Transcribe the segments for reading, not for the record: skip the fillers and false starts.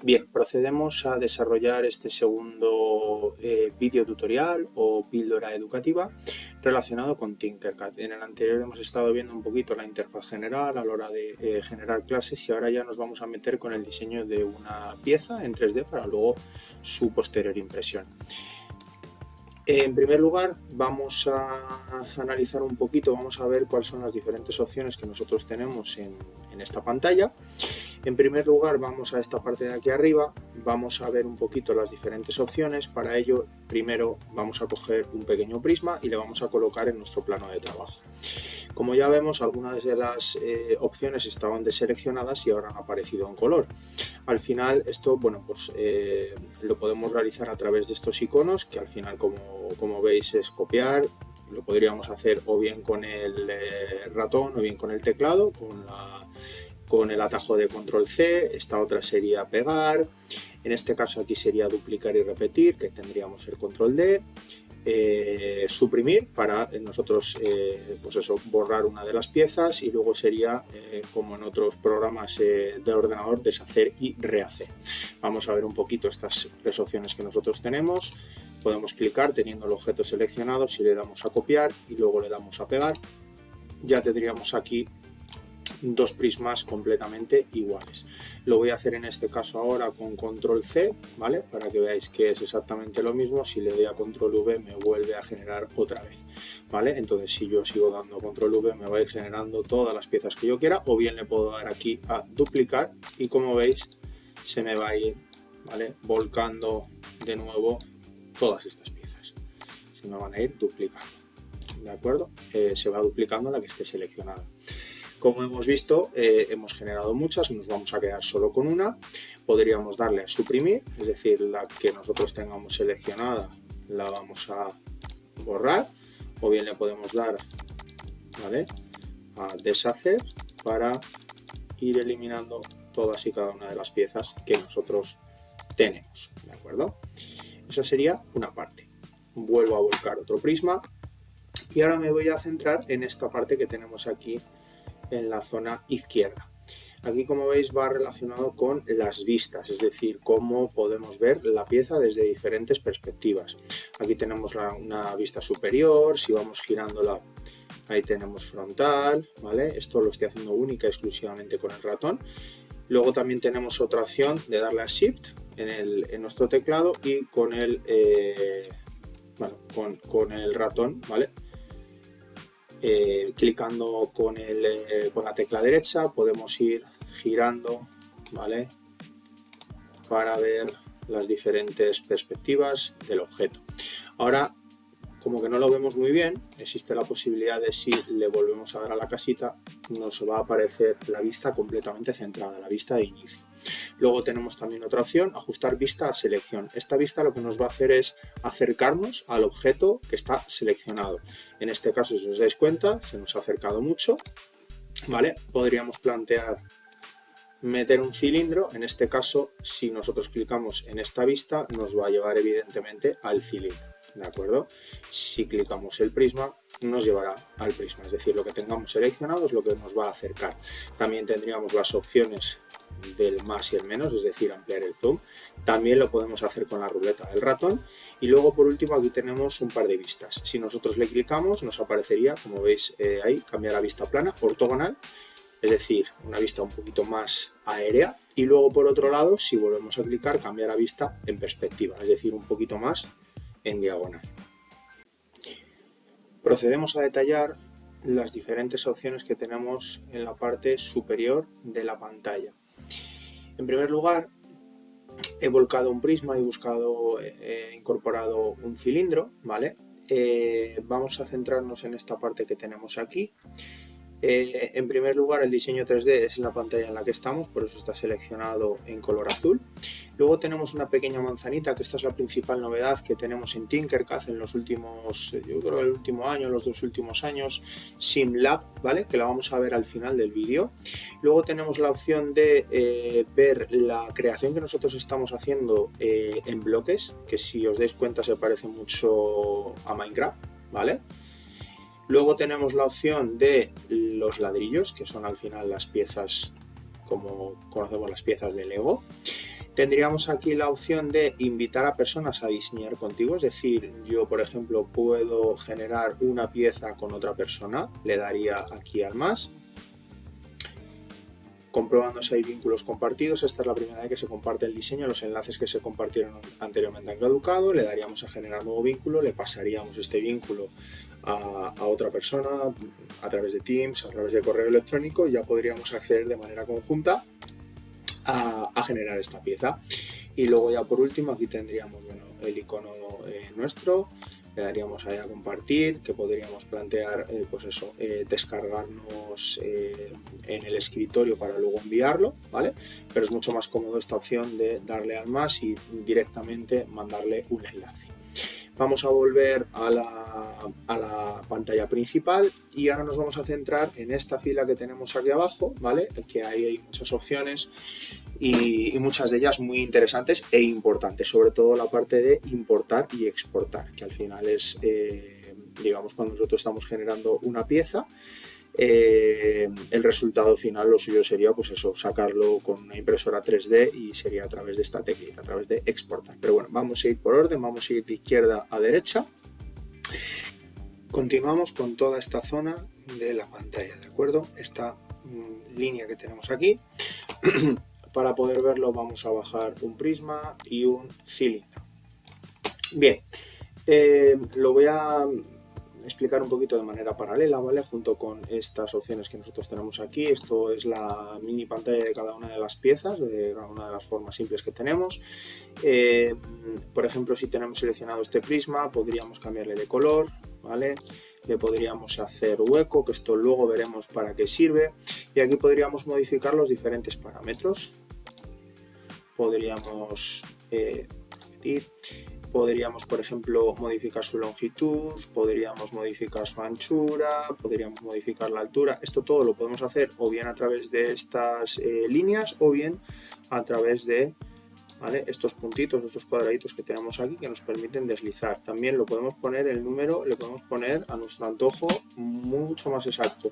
Bien, procedemos a desarrollar este segundo vídeo tutorial o píldora educativa relacionado con Tinkercad. En el anterior hemos estado viendo un poquito la interfaz general a la hora de generar clases y ahora ya nos vamos a meter con el diseño de una pieza en 3D para luego su posterior impresión. En primer lugar, vamos a analizar un poquito, vamos a ver cuáles son las diferentes opciones que nosotros tenemos en esta pantalla. En primer lugar, vamos a esta parte de aquí arriba, vamos a ver un poquito las diferentes opciones. Para ello, primero vamos a coger un pequeño prisma y le vamos a colocar en nuestro plano de trabajo. Como ya vemos, algunas de las opciones estaban deseleccionadas y ahora han aparecido en color. Al final esto, lo podemos realizar a través de estos iconos, que al final, como veis, es copiar. Lo podríamos hacer o bien con el ratón o bien con el teclado, con el atajo de control C. Esta otra sería pegar. En este caso aquí sería duplicar y repetir, que tendríamos el control D. Suprimir para nosotros borrar una de las piezas, y luego sería como en otros programas de ordenador, deshacer y rehacer. Vamos a ver un poquito estas tres opciones que nosotros tenemos. Podemos clicar teniendo el objeto seleccionado, si le damos a copiar y luego le damos a pegar, ya tendríamos aquí dos prismas completamente iguales. Lo voy a hacer en este caso ahora con control C, ¿vale? Para que veáis que es exactamente lo mismo. Si le doy a control V me vuelve a generar otra vez, ¿vale? Entonces si yo sigo dando control V me va a ir generando todas las piezas que yo quiera, o bien le puedo dar aquí a duplicar y, como veis, se me va a ir, ¿vale?, volcando de nuevo todas estas piezas. Se me van a ir duplicando, ¿de acuerdo? Se va duplicando la que esté seleccionada. Como hemos visto, hemos generado muchas, nos vamos a quedar solo con una. Podríamos darle a suprimir, es decir, la que nosotros tengamos seleccionada la vamos a borrar, o bien le podemos dar, ¿vale?, a deshacer para ir eliminando todas y cada una de las piezas que nosotros tenemos, ¿de acuerdo? Esa sería una parte. Vuelvo a volcar otro prisma y ahora me voy a centrar en esta parte que tenemos aquí en la zona izquierda. Aquí, como veis, va relacionado con las vistas, es decir, cómo podemos ver la pieza desde diferentes perspectivas. Aquí tenemos una vista superior. Si vamos girándola, ahí tenemos frontal, ¿vale? Esto lo estoy haciendo única y exclusivamente con el ratón. Luego también tenemos otra opción de darle a Shift en nuestro teclado y con el ratón, ¿vale? Clicando con la tecla derecha podemos ir girando, ¿vale?, para ver las diferentes perspectivas del objeto. Ahora, como que no lo vemos muy bien, existe la posibilidad de, si le volvemos a dar a la casita, nos va a aparecer la vista completamente centrada, la vista de inicio. Luego tenemos también otra opción, ajustar vista a selección. Esta vista lo que nos va a hacer es acercarnos al objeto que está seleccionado. En este caso, si os dais cuenta, se nos ha acercado mucho, ¿vale? Podríamos plantear meter un cilindro. En este caso, si nosotros clicamos en esta vista, nos va a llevar evidentemente al cilindro, ¿de acuerdo? Si clicamos el prisma, nos llevará al prisma, es decir, lo que tengamos seleccionado es lo que nos va a acercar. También tendríamos las opciones del más y el menos, es decir, ampliar el zoom. También lo podemos hacer con la ruleta del ratón. Y luego, por último, aquí tenemos un par de vistas. Si nosotros le clicamos, nos aparecería, como veis ahí, cambiar a vista plana, ortogonal, es decir, una vista un poquito más aérea. Y luego, por otro lado, si volvemos a clicar, cambiar a vista en perspectiva, es decir, un poquito más en diagonal. Procedemos a detallar las diferentes opciones que tenemos en la parte superior de la pantalla. En primer lugar, he volcado un prisma y incorporado un cilindro, ¿vale? Vamos a centrarnos en esta parte que tenemos aquí. En primer lugar, el diseño 3D es la pantalla en la que estamos, por eso está seleccionado en color azul. Luego tenemos una pequeña manzanita, que esta es la principal novedad que tenemos en Tinkercad en los últimos, yo creo, el último año, los 2 últimos años, SimLab, ¿vale?, que la vamos a ver al final del vídeo. Luego tenemos la opción de ver la creación que nosotros estamos haciendo en bloques, que si os dais cuenta se parece mucho a Minecraft, ¿vale? Luego tenemos la opción de los ladrillos, que son al final las piezas, como conocemos las piezas de Lego. Tendríamos aquí la opción de invitar a personas a diseñar contigo, es decir, yo por ejemplo puedo generar una pieza con otra persona, le daría aquí al más, comprobando si hay vínculos compartidos. Esta es la primera vez que se comparte el diseño, los enlaces que se compartieron anteriormente han caducado, le daríamos a generar nuevo vínculo, le pasaríamos este vínculo a otra persona a través de Teams, a través de correo electrónico, y ya podríamos acceder de manera conjunta a generar esta pieza. Y luego ya por último aquí tendríamos el icono nuestro, le daríamos ahí a compartir, que podríamos plantear descargarnos en el escritorio para luego enviarlo, ¿vale? Pero es mucho más cómodo esta opción de darle al más y directamente mandarle un enlace. Vamos a volver a la pantalla principal y ahora nos vamos a centrar en esta fila que tenemos aquí abajo, ¿vale? Que ahí hay muchas opciones y muchas de ellas muy interesantes e importantes, sobre todo la parte de importar y exportar, que al final es, digamos, cuando nosotros estamos generando una pieza, el resultado final, lo suyo sería pues eso, sacarlo con una impresora 3D y sería a través de esta teclita, a través de exportar. Pero bueno, vamos a ir por orden, vamos a ir de izquierda a derecha. Continuamos con toda esta zona de la pantalla, ¿de acuerdo? Esta línea que tenemos aquí. Para poder verlo vamos a bajar un prisma y un cilindro. Bien, lo voy a explicar un poquito de manera paralela, ¿vale? Junto con estas opciones que nosotros tenemos aquí. Esto es la mini pantalla de cada una de las piezas, de cada una de las formas simples que tenemos. Por ejemplo, si tenemos seleccionado este prisma, podríamos cambiarle de color, ¿vale? Le podríamos hacer hueco, que esto luego veremos para qué sirve. Y aquí podríamos modificar los diferentes parámetros. Podríamos podríamos, por ejemplo, modificar su longitud, podríamos modificar su anchura, podríamos modificar la altura. Esto todo lo podemos hacer o bien a través de estas líneas o bien a través de, ¿vale?, estos puntitos, estos cuadraditos que tenemos aquí que nos permiten deslizar. También lo podemos poner el número, le podemos poner a nuestro antojo mucho más exacto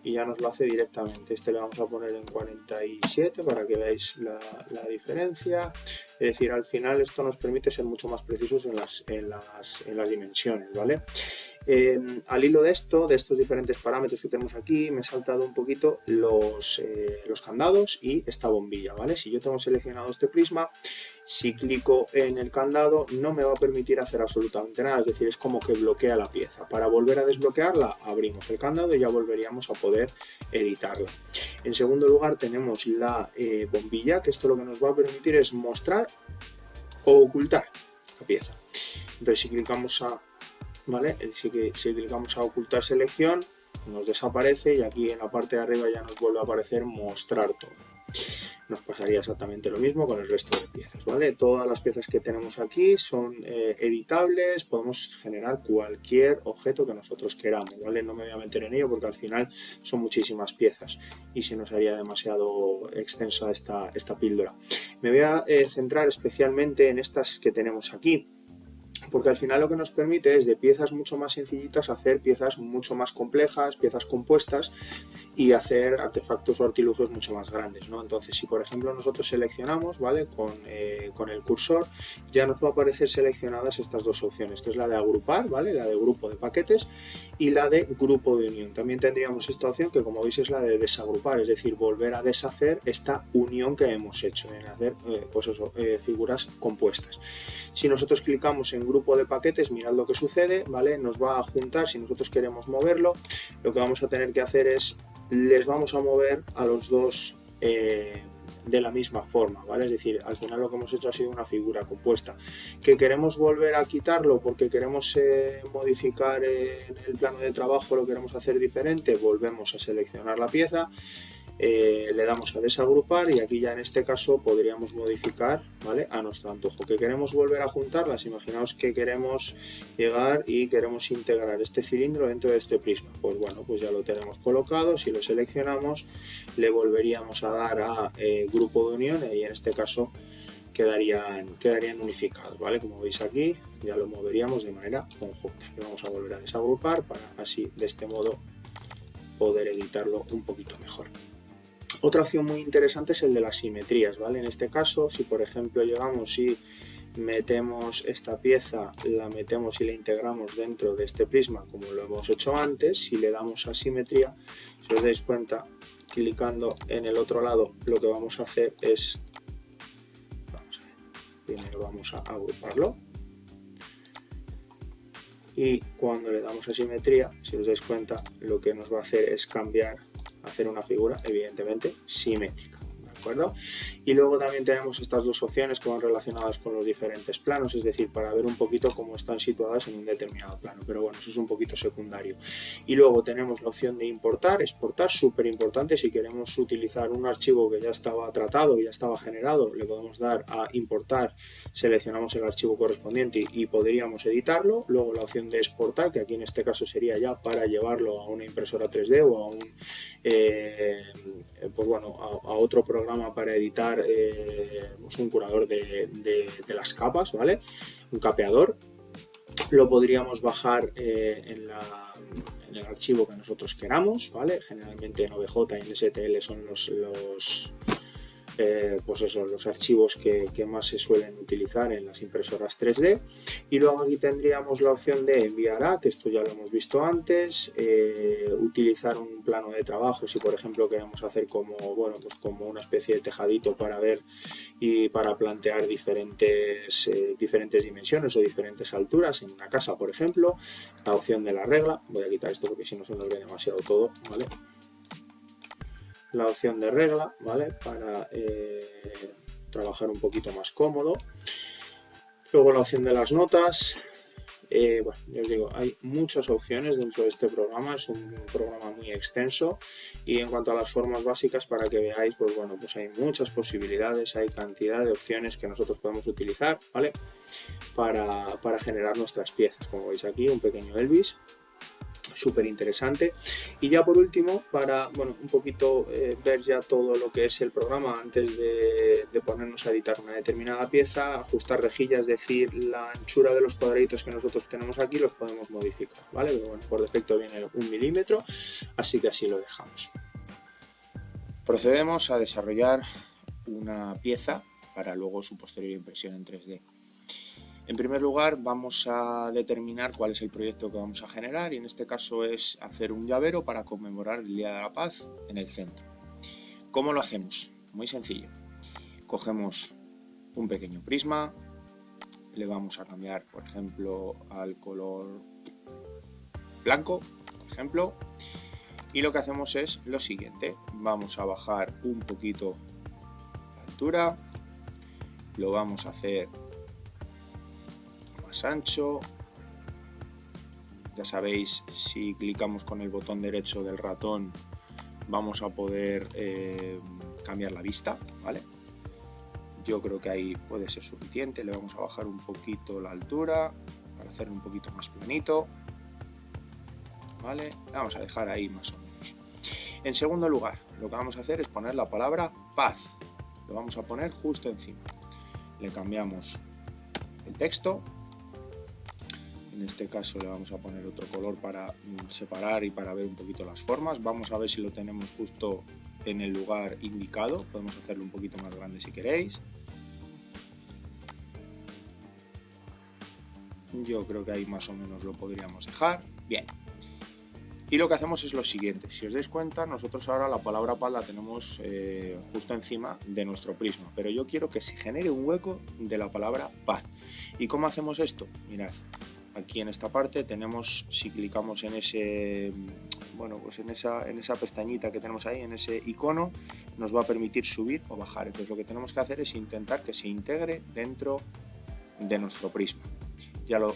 y ya nos lo hace directamente. Este le vamos a poner en 47 para que veáis la diferencia. Es decir, al final esto nos permite ser mucho más precisos en las dimensiones, ¿vale? Al hilo de estos diferentes parámetros que tenemos aquí, me he saltado un poquito los candados y esta bombilla, ¿vale? Si yo tengo seleccionado este prisma, si clico en el candado no me va a permitir hacer absolutamente nada, es decir, es como que bloquea la pieza. Para volver a desbloquearla abrimos el candado y ya volveríamos a poder editarla. En segundo lugar tenemos la bombilla, que esto lo que nos va a permitir es mostrar o ocultar la pieza. Entonces si clicamos a si clicamos a ocultar selección, nos desaparece y aquí en la parte de arriba ya nos vuelve a aparecer mostrar todo. Nos pasaría exactamente lo mismo con el resto de piezas, ¿vale? Todas las piezas que tenemos aquí son editables, podemos generar cualquier objeto que nosotros queramos, ¿vale? No me voy a meter en ello porque al final son muchísimas piezas y se nos haría demasiado extensa esta píldora. Me voy a centrar especialmente en estas que tenemos aquí, porque al final lo que nos permite es de piezas mucho más sencillitas hacer piezas mucho más complejas, piezas compuestas y hacer artefactos o artilugios mucho más grandes, ¿no? Entonces, si por ejemplo nosotros seleccionamos, ¿vale?, con el cursor, ya nos va a aparecer seleccionadas estas dos opciones, que es la de agrupar, ¿vale?, la de grupo de paquetes, y la de grupo de unión. También tendríamos esta opción que, como veis, es la de desagrupar, es decir, volver a deshacer esta unión que hemos hecho en hacer figuras compuestas. Si nosotros clicamos en grupo de paquetes, mirad lo que sucede, ¿vale? Nos va a juntar. Si nosotros queremos moverlo, lo que vamos a tener que hacer es, les vamos a mover a los dos de la misma forma, ¿vale? Es decir, al final lo que hemos hecho ha sido una figura compuesta. ¿Que queremos volver a quitarlo porque queremos modificar en el plano de trabajo, lo queremos hacer diferente? Volvemos a seleccionar la pieza, le damos a desagrupar y aquí ya en este caso podríamos modificar, ¿vale?, a nuestro antojo. Que queremos volver a juntarlas, imaginaos que queremos llegar y queremos integrar este cilindro dentro de este prisma, pues bueno, pues ya lo tenemos colocado. Si lo seleccionamos le volveríamos a dar a grupo de unión y en este caso quedarían unificados, ¿vale? Como veis aquí ya lo moveríamos de manera conjunta. Le vamos a volver a desagrupar para así de este modo poder editarlo un poquito mejor. Otra opción muy interesante es el de las simetrías, ¿vale? En este caso, si por ejemplo llegamos y metemos esta pieza, la metemos y la integramos dentro de este prisma como lo hemos hecho antes, si le damos a simetría, si os dais cuenta, clicando en el otro lado, lo que vamos a hacer es, vamos a ver, primero vamos a agruparlo y cuando le damos a simetría, si os dais cuenta, lo que nos va a hacer es cambiar, hacer una figura evidentemente simétrica. ¿De acuerdo? Y luego también tenemos estas dos opciones que van relacionadas con los diferentes planos, es decir, para ver un poquito cómo están situadas en un determinado plano, pero bueno, eso es un poquito secundario. Y luego tenemos la opción de importar, exportar, súper importante. Si queremos utilizar un archivo que ya estaba tratado, ya estaba generado, le podemos dar a importar, seleccionamos el archivo correspondiente y podríamos editarlo. Luego la opción de exportar, que aquí en este caso sería ya para llevarlo a una impresora 3D o a un pues bueno, a otro programa para editar, pues un curador de las capas, ¿vale? Un capeador. Lo podríamos bajar en el archivo que nosotros queramos, ¿vale? Generalmente en OBJ y en STL son pues eso, los archivos que más se suelen utilizar en las impresoras 3D. Y luego aquí tendríamos la opción de enviar a, que esto ya lo hemos visto antes, utilizar un plano de trabajo si por ejemplo queremos hacer como, bueno, pues como una especie de tejadito para ver y para plantear diferentes dimensiones o diferentes alturas en una casa, por ejemplo. La opción de la regla, voy a quitar esto porque si no se nos ve demasiado todo, ¿vale? La opción de regla, ¿vale? Para trabajar un poquito más cómodo. Luego la opción de las notas. Bueno, ya os digo, hay muchas opciones dentro de este programa, es un programa muy extenso y en cuanto a las formas básicas, para que veáis, pues bueno, pues hay muchas posibilidades, hay cantidad de opciones que nosotros podemos utilizar, ¿vale? Para generar nuestras piezas, como veis aquí, un pequeño Elvis. Súper interesante. Y ya por último, para bueno, un poquito ver ya todo lo que es el programa antes de ponernos a editar una determinada pieza, ajustar rejillas, es decir, la anchura de los cuadraditos que nosotros tenemos aquí los podemos modificar, ¿vale? Pero bueno, por defecto viene 1 milímetro, así que así lo dejamos. Procedemos a desarrollar una pieza para luego su posterior impresión en 3D. En primer lugar vamos a determinar cuál es el proyecto que vamos a generar y en este caso es hacer un llavero para conmemorar el Día de la Paz en el centro. ¿Cómo lo hacemos? Muy sencillo. Cogemos un pequeño prisma, le vamos a cambiar por ejemplo al color blanco, por ejemplo, y lo que hacemos es lo siguiente. Vamos a bajar un poquito la altura, lo vamos a hacer ancho. Ya sabéis, si clicamos con el botón derecho del ratón vamos a poder cambiar la vista, ¿vale? Yo creo que ahí puede ser suficiente. Le vamos a bajar un poquito la altura para hacerlo un poquito más planito, ¿vale? Vamos a dejar ahí más o menos. En segundo lugar, lo que vamos a hacer es poner la palabra paz. Lo vamos a poner justo encima. Le cambiamos el texto. En este caso le vamos a poner otro color para separar y para ver un poquito las formas. Vamos a ver si lo tenemos justo en el lugar indicado. Podemos hacerlo un poquito más grande si queréis. Yo creo que ahí más o menos lo podríamos dejar. Bien. Y lo que hacemos es lo siguiente. Si os dais cuenta, nosotros ahora la palabra paz la tenemos justo encima de nuestro prisma. Pero yo quiero que se genere un hueco de la palabra paz. ¿Y cómo hacemos esto? Mirad. Aquí en esta parte tenemos, si clicamos en ese, bueno, pues en esa pestañita que tenemos ahí, en ese icono, nos va a permitir subir o bajar. Entonces lo que tenemos que hacer es intentar que se integre dentro de nuestro prisma. Ya lo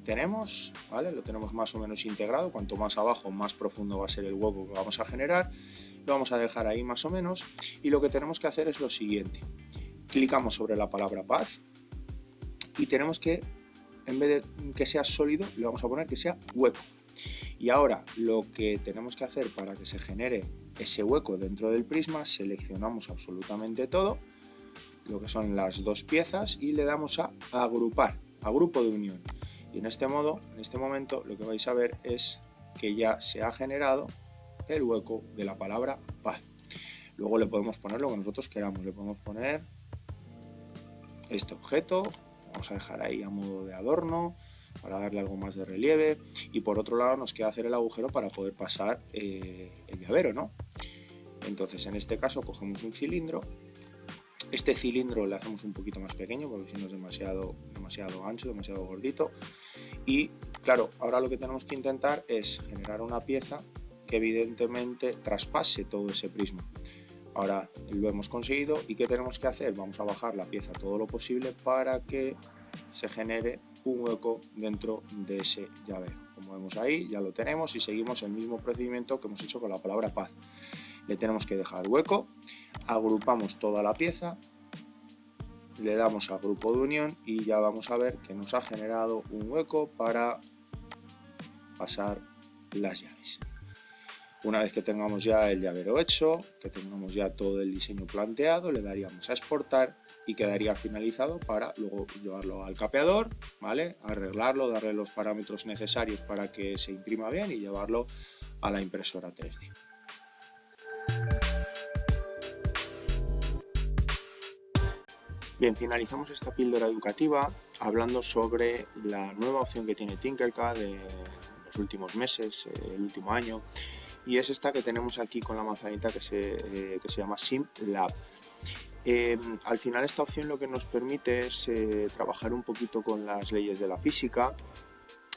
tenemos, ¿vale? Lo tenemos más o menos integrado. Cuanto más abajo, más profundo va a ser el hueco que vamos a generar. Lo vamos a dejar ahí más o menos. Y lo que tenemos que hacer es lo siguiente. Clicamos sobre la palabra paz y tenemos que, en vez de que sea sólido, le vamos a poner que sea hueco. Y ahora lo que tenemos que hacer para que se genere ese hueco dentro del prisma, seleccionamos absolutamente todo, lo que son las dos piezas, y le damos a agrupar, a grupo de unión. Y en este modo, en este momento, lo que vais a ver es que ya se ha generado el hueco de la palabra paz. Luego le podemos poner lo que nosotros queramos, le podemos poner este objeto, vamos a dejar ahí a modo de adorno para darle algo más de relieve, y por otro lado nos queda hacer el agujero para poder pasar el llavero, ¿no? Entonces en este caso cogemos un cilindro, este cilindro le hacemos un poquito más pequeño porque si no es demasiado ancho, demasiado gordito, y claro, ahora lo que tenemos que intentar es generar una pieza que evidentemente traspase todo ese prisma. Ahora lo hemos conseguido, y ¿qué tenemos que hacer? Vamos a bajar la pieza todo lo posible para que se genere un hueco dentro de ese llavero. Como vemos ahí, ya lo tenemos, y seguimos el mismo procedimiento que hemos hecho con la palabra paz. Le tenemos que dejar hueco, agrupamos toda la pieza, le damos a grupo de unión y ya vamos a ver que nos ha generado un hueco para pasar las llaves. Una vez que tengamos ya el llavero hecho, que tengamos ya todo el diseño planteado, le daríamos a exportar y quedaría finalizado para luego llevarlo al capeador, ¿vale? Arreglarlo, darle los parámetros necesarios para que se imprima bien y llevarlo a la impresora 3D. Bien, finalizamos esta píldora educativa hablando sobre la nueva opción que tiene Tinkercad en los últimos meses, el último año, y es esta que tenemos aquí con la manzanita que se llama SimLab. Al final esta opción lo que nos permite es trabajar un poquito con las leyes de la física,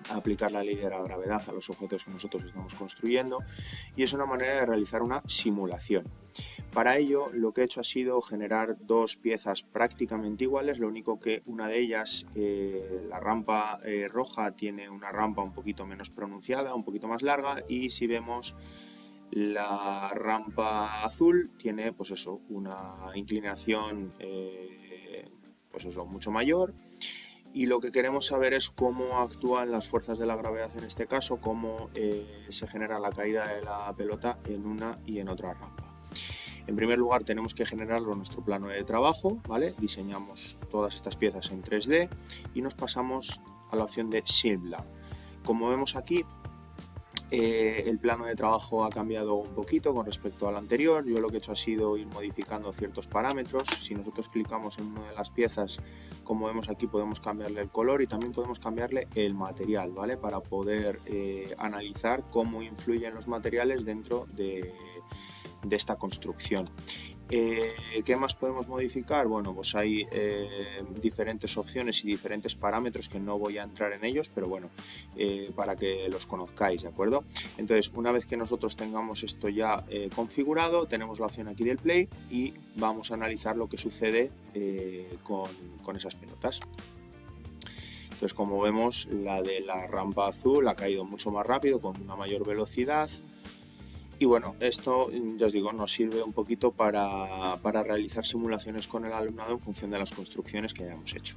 aplicar la ley de la gravedad a los objetos que nosotros estamos construyendo, y es una manera de realizar una simulación. Para ello lo que he hecho ha sido generar dos piezas prácticamente iguales, lo único que una de ellas, la rampa roja, tiene una rampa un poquito menos pronunciada, un poquito más larga, y si vemos la rampa azul tiene pues eso, una inclinación pues eso, mucho mayor. Y lo que queremos saber es cómo actúan las fuerzas de la gravedad en este caso, cómo se genera la caída de la pelota en una y en otra rampa. En primer lugar tenemos que generarlo en nuestro plano de trabajo, ¿vale? Diseñamos todas estas piezas en 3D y nos pasamos a la opción de SimLab. Como vemos aquí, el plano de trabajo ha cambiado un poquito con respecto al anterior. Yo lo que he hecho ha sido ir modificando ciertos parámetros. Si nosotros clicamos en una de las piezas, como vemos aquí, podemos cambiarle el color y también podemos cambiarle el material, ¿vale? Para poder analizar cómo influyen los materiales dentro de esta construcción. ¿Qué más podemos modificar? Bueno, pues hay diferentes opciones y diferentes parámetros que no voy a entrar en ellos, pero bueno, para que los conozcáis, ¿de acuerdo? Entonces, una vez que nosotros tengamos esto ya configurado, tenemos la opción aquí del Play y vamos a analizar lo que sucede con esas pelotas. Entonces, como vemos, la de la rampa azul ha caído mucho más rápido, con una mayor velocidad. Y bueno, esto ya os digo, nos sirve un poquito para realizar simulaciones con el alumnado en función de las construcciones que hayamos hecho.